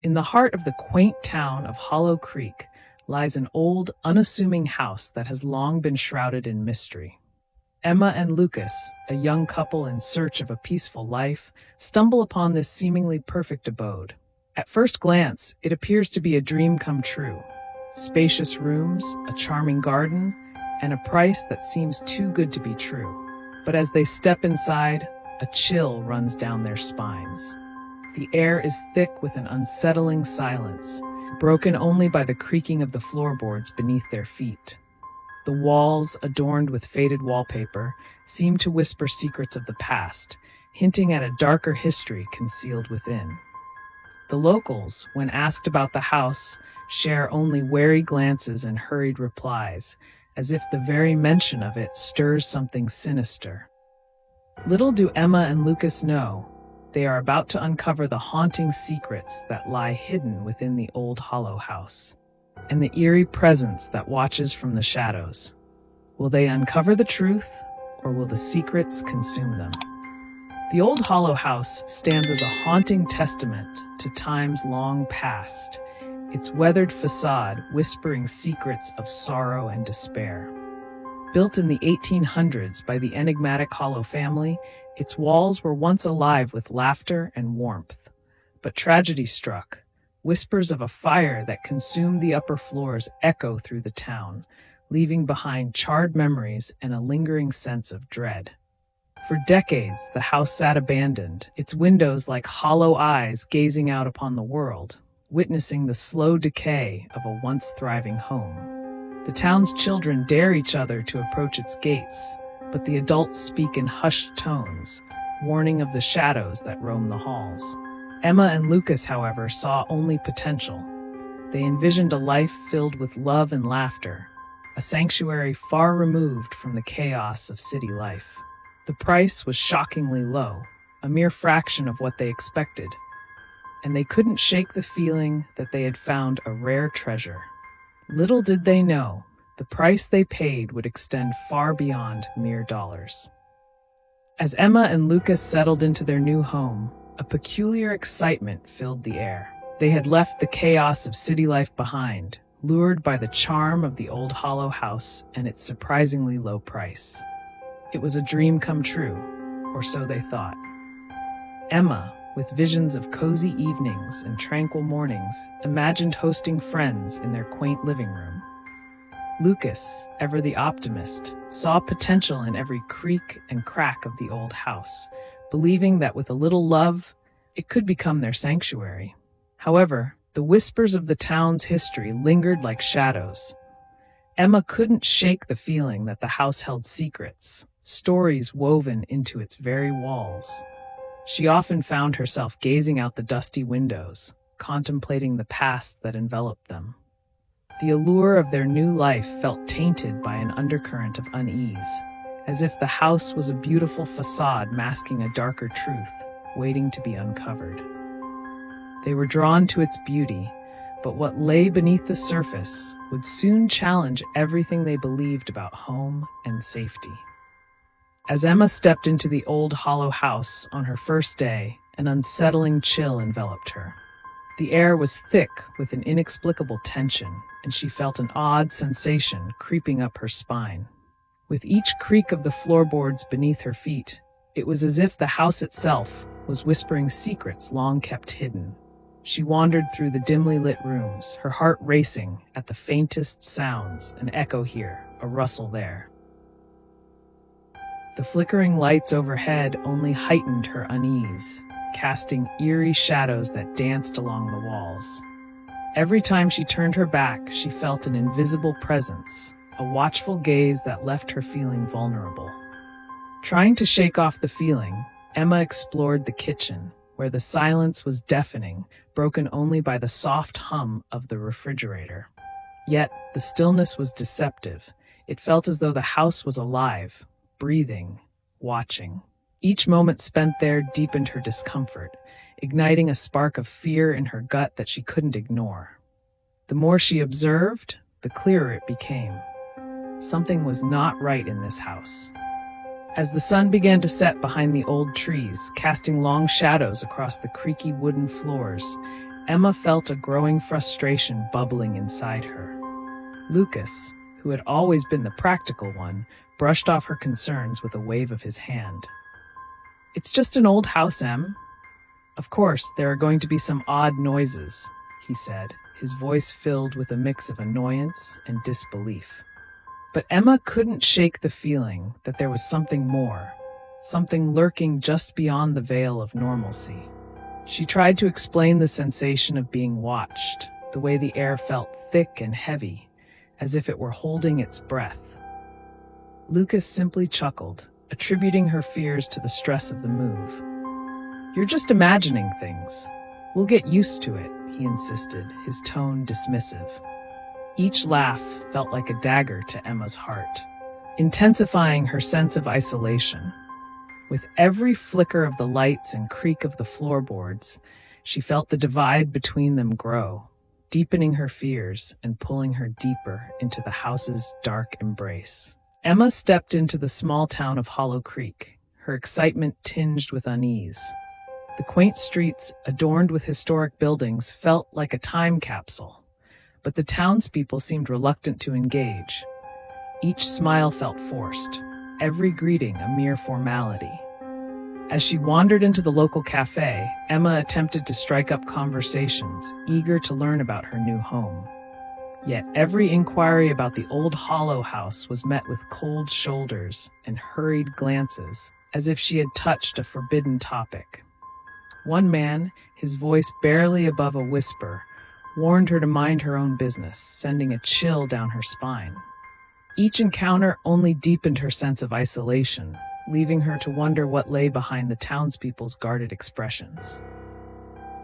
In the heart of the quaint town of Hollow Creek lies an old, unassuming house that has long been shrouded in mystery. Emma and Lucas, a young couple in search of a peaceful life, stumble upon this seemingly perfect abode. At first glance, it appears to be a dream come true. Spacious rooms, a charming garden, and a price that seems too good to be true. But as they step inside, a chill runs down their spines. The air is thick with an unsettling silence, broken only by the creaking of the floorboards beneath their feet. The walls, adorned with faded wallpaper, seem to whisper secrets of the past, hinting at a darker history concealed within. The locals, when asked about the house, share only wary glances and hurried replies, as if the very mention of it stirs something sinister. Little do Emma and Lucas know, they are about to uncover the haunting secrets that lie hidden within the old hollow house, and the eerie presence that watches from the shadows. Will they uncover the truth, or will the secrets consume them? The old hollow house stands as a haunting testament to times long past, its weathered facade whispering secrets of sorrow and despair. Built in the 1800s by the enigmatic Hollow family, its walls were once alive with laughter and warmth. But tragedy struck. Whispers of a fire that consumed the upper floors echo through the town, leaving behind charred memories and a lingering sense of dread. For decades, the house sat abandoned, its windows like hollow eyes gazing out upon the world, witnessing the slow decay of a once thriving home. The town's children dare each other to approach its gates, but the adults speak in hushed tones, warning of the shadows that roam the halls. Emma and Lucas, however, saw only potential. They envisioned a life filled with love and laughter, a sanctuary far removed from the chaos of city life. The price was shockingly low, a mere fraction of what they expected, and they couldn't shake the feeling that they had found a rare treasure. Little did they know, the price they paid would extend far beyond mere dollars. As Emma and Lucas settled into their new home, a peculiar excitement filled the air. They had left the chaos of city life behind, lured by the charm of the old hollow house and its surprisingly low price. It was a dream come true, or so they thought. Emma, with visions of cozy evenings and tranquil mornings, imagined hosting friends in their quaint living room. Lucas, ever the optimist, saw potential in every creak and crack of the old house, believing that with a little love, it could become their sanctuary. However, the whispers of the town's history lingered like shadows. Emma couldn't shake the feeling that the house held secrets, stories woven into its very walls. She often found herself gazing out the dusty windows, contemplating the past that enveloped them. The allure of their new life felt tainted by an undercurrent of unease, as if the house was a beautiful facade masking a darker truth, waiting to be uncovered. They were drawn to its beauty, but what lay beneath the surface would soon challenge everything they believed about home and safety. As Emma stepped into the old hollow house on her first day, an unsettling chill enveloped her. The air was thick with an inexplicable tension, and she felt an odd sensation creeping up her spine. With each creak of the floorboards beneath her feet, it was as if the house itself was whispering secrets long kept hidden. She wandered through the dimly lit rooms, her heart racing at the faintest sounds, an echo here, a rustle there. The flickering lights overhead only heightened her unease, casting eerie shadows that danced along the walls. Every time she turned her back, she felt an invisible presence, a watchful gaze that left her feeling vulnerable. Trying to shake off the feeling, Emma explored the kitchen, where the silence was deafening, broken only by the soft hum of the refrigerator. Yet, the stillness was deceptive. It felt as though the house was alive, breathing, watching. Each moment spent there deepened her discomfort, igniting a spark of fear in her gut that she couldn't ignore. The more she observed, the clearer it became. Something was not right in this house. As the sun began to set behind the old trees, casting long shadows across the creaky wooden floors, Emma felt a growing frustration bubbling inside her. Lucas, who had always been the practical one, brushed off her concerns with a wave of his hand. "It's just an old house, Em. Of course, there are going to be some odd noises," he said, his voice filled with a mix of annoyance and disbelief. But Emma couldn't shake the feeling that there was something more, something lurking just beyond the veil of normalcy. She tried to explain the sensation of being watched, the way the air felt thick and heavy, as if it were holding its breath. Lucas simply chuckled, attributing her fears to the stress of the move. "You're just imagining things. We'll get used to it," he insisted, his tone dismissive. Each laugh felt like a dagger to Emma's heart, intensifying her sense of isolation. With every flicker of the lights and creak of the floorboards, she felt the divide between them grow, deepening her fears and pulling her deeper into the house's dark embrace. Emma stepped into the small town of Hollow Creek, her excitement tinged with unease. The quaint streets, adorned with historic buildings, felt like a time capsule, but the townspeople seemed reluctant to engage. Each smile felt forced, every greeting a mere formality. As she wandered into the local cafe, Emma attempted to strike up conversations, eager to learn about her new home. Yet every inquiry about the old Hollow house was met with cold shoulders and hurried glances, as if she had touched a forbidden topic. One man, his voice barely above a whisper, warned her to mind her own business, sending a chill down her spine. Each encounter only deepened her sense of isolation, leaving her to wonder what lay behind the townspeople's guarded expressions.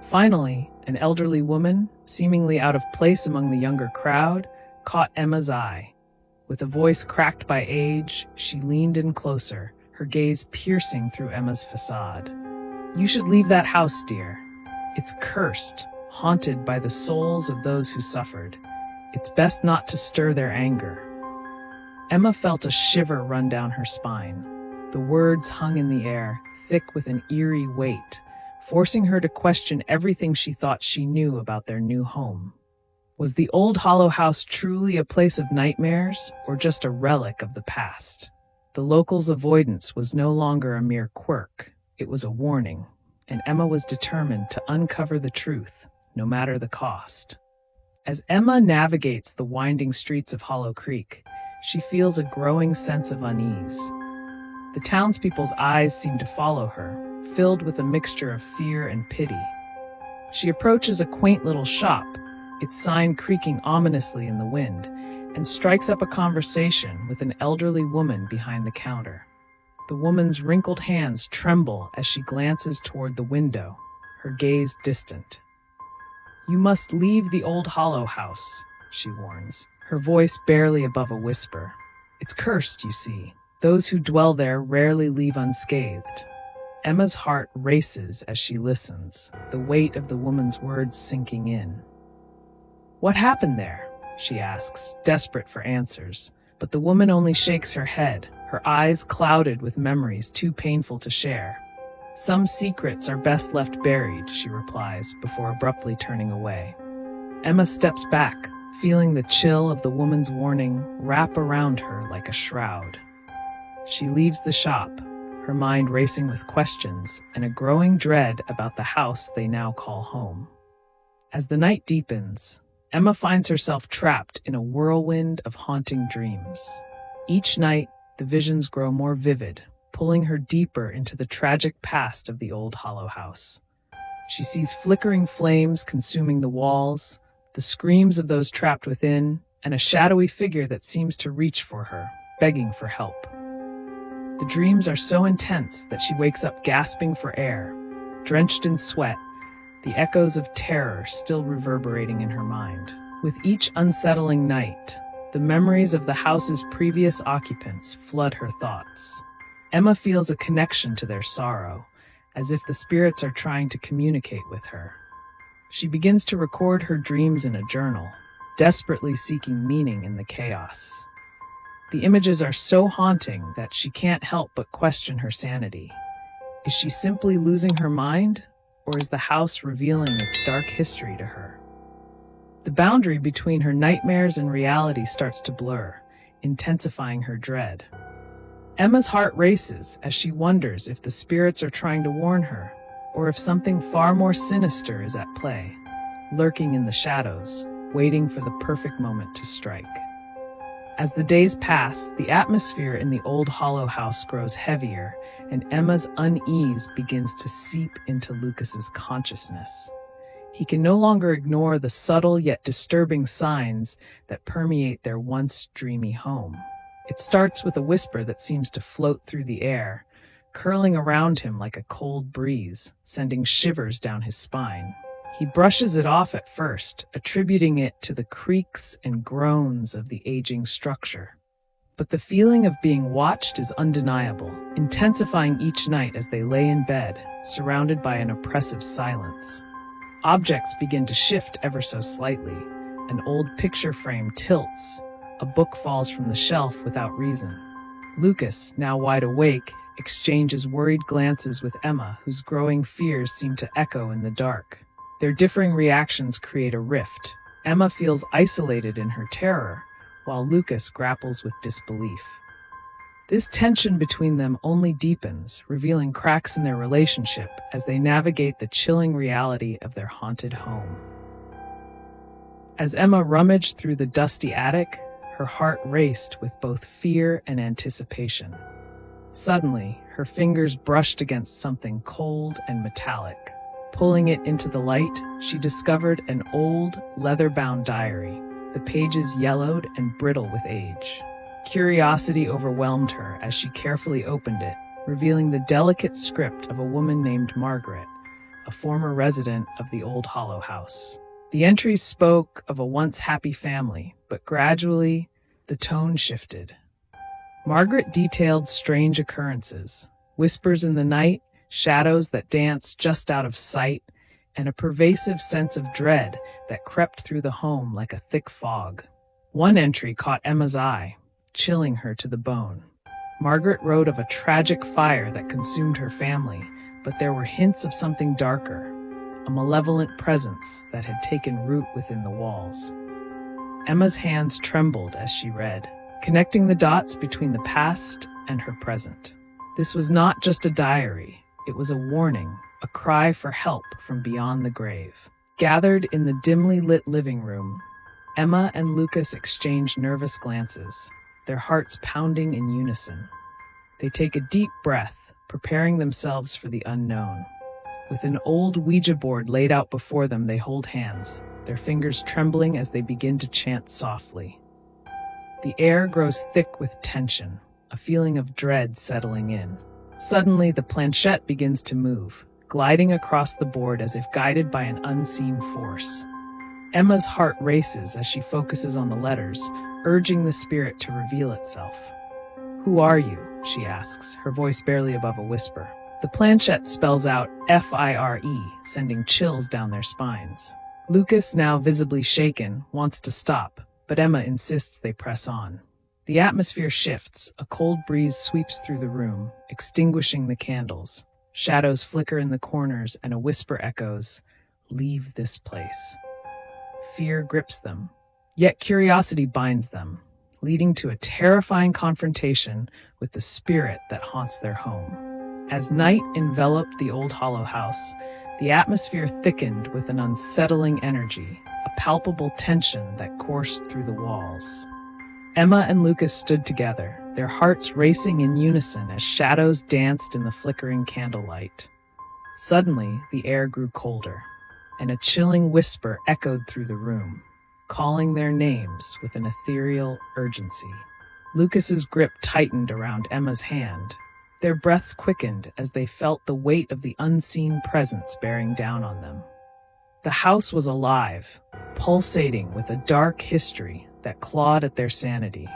Finally, an elderly woman, seemingly out of place among the younger crowd, caught Emma's eye. With a voice cracked by age, she leaned in closer, her gaze piercing through Emma's facade. "You should leave that house, dear. It's cursed, haunted by the souls of those who suffered. It's best not to stir their anger." Emma felt a shiver run down her spine. The words hung in the air, thick with an eerie weight, forcing her to question everything she thought she knew about their new home. Was the old Hollow house truly a place of nightmares, or just a relic of the past? The locals' avoidance was no longer a mere quirk. It was a warning, and Emma was determined to uncover the truth, no matter the cost. As Emma navigates the winding streets of Hollow Creek, she feels a growing sense of unease. The townspeople's eyes seem to follow her, filled with a mixture of fear and pity. She approaches a quaint little shop, its sign creaking ominously in the wind, and strikes up a conversation with an elderly woman behind the counter. The woman's wrinkled hands tremble as she glances toward the window, her gaze distant. "You must leave the old Hollow house," she warns, her voice barely above a whisper. "It's cursed, you see. Those who dwell there rarely leave unscathed." Emma's heart races as she listens, the weight of the woman's words sinking in. "What happened there?" she asks, desperate for answers. But the woman only shakes her head, her eyes clouded with memories too painful to share. "Some secrets are best left buried," she replies, before abruptly turning away. Emma steps back, feeling the chill of the woman's warning wrap around her like a shroud. She leaves the shop, her mind racing with questions and a growing dread about the house they now call home. As the night deepens, Emma finds herself trapped in a whirlwind of haunting dreams. Each night, the visions grow more vivid, pulling her deeper into the tragic past of the old Hollow house. She sees flickering flames consuming the walls, the screams of those trapped within, and a shadowy figure that seems to reach for her, begging for help. The dreams are so intense that she wakes up gasping for air, drenched in sweat, the echoes of terror still reverberating in her mind. With each unsettling night, the memories of the house's previous occupants flood her thoughts. Emma feels a connection to their sorrow, as if the spirits are trying to communicate with her. She begins to record her dreams in a journal, desperately seeking meaning in the chaos. The images are so haunting that she can't help but question her sanity. Is she simply losing her mind, or is the house revealing its dark history to her? The boundary between her nightmares and reality starts to blur, intensifying her dread. Emma's heart races as she wonders if the spirits are trying to warn her, or if something far more sinister is at play, lurking in the shadows, waiting for the perfect moment to strike. As the days pass, the atmosphere in the old hollow house grows heavier, and Emma's unease begins to seep into Lucas's consciousness. He can no longer ignore the subtle yet disturbing signs that permeate their once dreamy home. It starts with a whisper that seems to float through the air, curling around him like a cold breeze, sending shivers down his spine. He brushes it off at first, attributing it to the creaks and groans of the aging structure. But the feeling of being watched is undeniable, intensifying each night as they lay in bed, surrounded by an oppressive silence. Objects begin to shift ever so slightly. An old picture frame tilts. A book falls from the shelf without reason. Lucas, now wide awake, exchanges worried glances with Emma, whose growing fears seem to echo in the dark. Their differing reactions create a rift. Emma feels isolated in her terror, while Lucas grapples with disbelief. This tension between them only deepens, revealing cracks in their relationship as they navigate the chilling reality of their haunted home. As Emma rummaged through the dusty attic, her heart raced with both fear and anticipation. Suddenly, her fingers brushed against something cold and metallic. Pulling it into the light, she discovered an old, leather-bound diary, the pages yellowed and brittle with age. Curiosity overwhelmed her as she carefully opened it, revealing the delicate script of a woman named Margaret, a former resident of the old hollow house. The entries spoke of a once happy family, but gradually, the tone shifted. Margaret detailed strange occurrences, whispers in the night, shadows that danced just out of sight, and a pervasive sense of dread that crept through the home like a thick fog. One entry caught Emma's eye, chilling her to the bone. Margaret wrote of a tragic fire that consumed her family, but there were hints of something darker, a malevolent presence that had taken root within the walls. Emma's hands trembled as she read, connecting the dots between the past and her present. This was not just a diary. It was a warning, a cry for help from beyond the grave. Gathered in the dimly lit living room, Emma and Lucas exchange nervous glances, their hearts pounding in unison. They take a deep breath, preparing themselves for the unknown. With an old Ouija board laid out before them, they hold hands, their fingers trembling as they begin to chant softly. The air grows thick with tension, a feeling of dread settling in. Suddenly, the planchette begins to move, gliding across the board as if guided by an unseen force. Emma's heart races as she focuses on the letters, urging the spirit to reveal itself. "Who are you?" she asks, her voice barely above a whisper. The planchette spells out FIRE, sending chills down their spines. Lucas, now visibly shaken, wants to stop, but Emma insists they press on. The atmosphere shifts, a cold breeze sweeps through the room, extinguishing the candles. Shadows flicker in the corners and a whisper echoes, "Leave this place." Fear grips them, yet curiosity binds them, leading to a terrifying confrontation with the spirit that haunts their home. As night enveloped the old hollow house, the atmosphere thickened with an unsettling energy, a palpable tension that coursed through the walls. Emma and Lucas stood together, their hearts racing in unison as shadows danced in the flickering candlelight. Suddenly, the air grew colder, and a chilling whisper echoed through the room, calling their names with an ethereal urgency. Lucas's grip tightened around Emma's hand. Their breaths quickened as they felt the weight of the unseen presence bearing down on them. The house was alive, pulsating with a dark history that clawed at their sanity.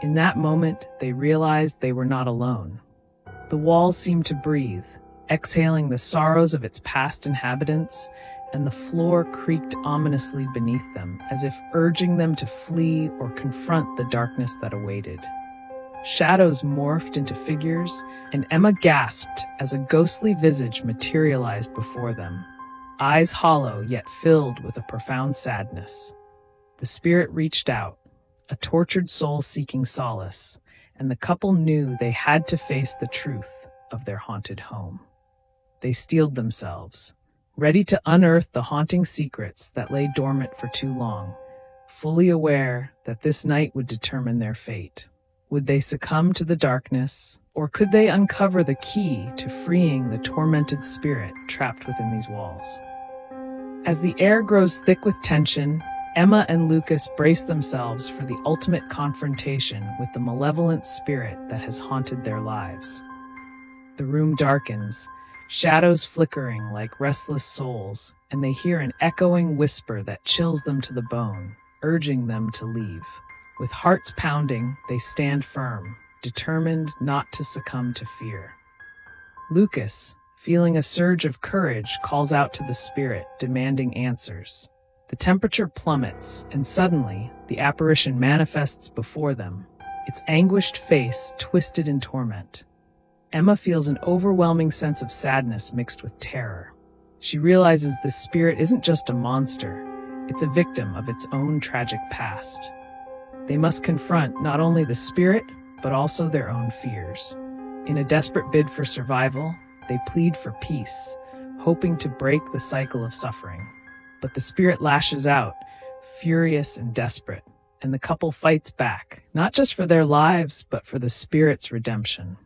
In that moment, they realized they were not alone. The walls seemed to breathe, exhaling the sorrows of its past inhabitants, and the floor creaked ominously beneath them, as if urging them to flee or confront the darkness that awaited. Shadows morphed into figures, and Emma gasped as a ghostly visage materialized before them, eyes hollow yet filled with a profound sadness. The spirit reached out, a tortured soul seeking solace, and the couple knew they had to face the truth of their haunted home. They steeled themselves, ready to unearth the haunting secrets that lay dormant for too long, fully aware that this night would determine their fate. Would they succumb to the darkness, or could they uncover the key to freeing the tormented spirit trapped within these walls? As the air grows thick with tension, Emma and Lucas brace themselves for the ultimate confrontation with the malevolent spirit that has haunted their lives. The room darkens, shadows flickering like restless souls, and they hear an echoing whisper that chills them to the bone, urging them to leave. With hearts pounding, they stand firm, determined not to succumb to fear. Lucas, feeling a surge of courage, calls out to the spirit, demanding answers. The temperature plummets, and suddenly, the apparition manifests before them, its anguished face twisted in torment. Emma feels an overwhelming sense of sadness mixed with terror. She realizes this spirit isn't just a monster, it's a victim of its own tragic past. They must confront not only the spirit, but also their own fears. In a desperate bid for survival, they plead for peace, hoping to break the cycle of suffering. But the spirit lashes out, furious and desperate, and the couple fights back, not just for their lives, but for the spirit's redemption.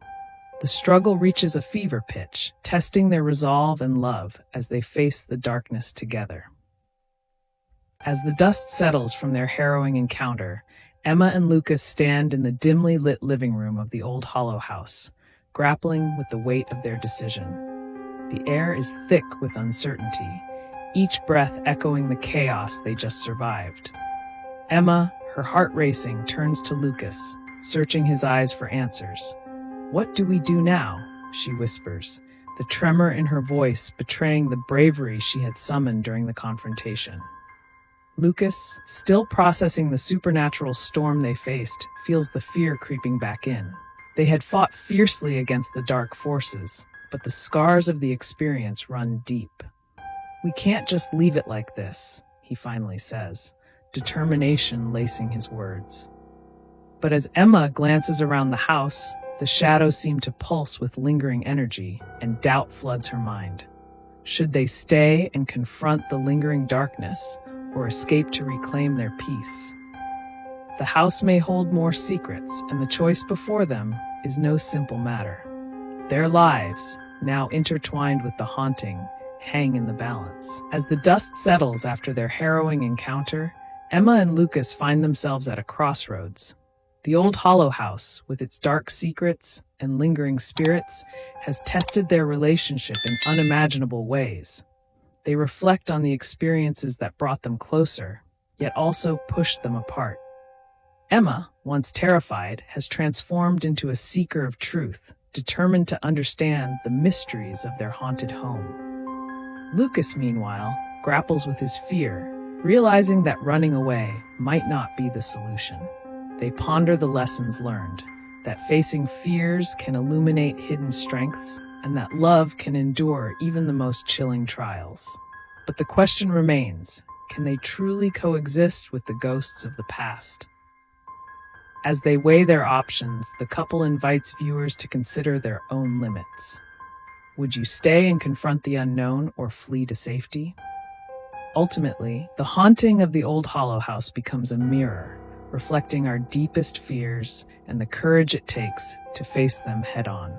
The struggle reaches a fever pitch, testing their resolve and love as they face the darkness together. As the dust settles from their harrowing encounter, Emma and Lucas stand in the dimly lit living room of the old Hollow House, grappling with the weight of their decision. The air is thick with uncertainty, each breath echoing the chaos they just survived. Emma, her heart racing, turns to Lucas, searching his eyes for answers. "What do we do now?" she whispers, the tremor in her voice betraying the bravery she had summoned during the confrontation. Lucas, still processing the supernatural storm they faced, feels the fear creeping back in. They had fought fiercely against the dark forces, but the scars of the experience run deep. "We can't just leave it like this," he finally says, determination lacing his words. But as Emma glances around the house, the shadows seem to pulse with lingering energy, and doubt floods her mind. Should they stay and confront the lingering darkness, or escape to reclaim their peace? The house may hold more secrets, and the choice before them is no simple matter. Their lives, now intertwined with the haunting, hang in the balance. As the dust settles after their harrowing encounter, Emma and Lucas find themselves at a crossroads. The old Hollow House, with its dark secrets and lingering spirits, has tested their relationship in unimaginable ways. They reflect on the experiences that brought them closer, yet also pushed them apart. Emma, once terrified, has transformed into a seeker of truth, determined to understand the mysteries of their haunted home. Lucas, meanwhile, grapples with his fear, realizing that running away might not be the solution. They ponder the lessons learned, that facing fears can illuminate hidden strengths, and that love can endure even the most chilling trials. But the question remains, can they truly coexist with the ghosts of the past? As they weigh their options, the couple invites viewers to consider their own limits. Would you stay and confront the unknown or flee to safety? Ultimately, the haunting of the old Hollow House becomes a mirror, reflecting our deepest fears and the courage it takes to face them head-on.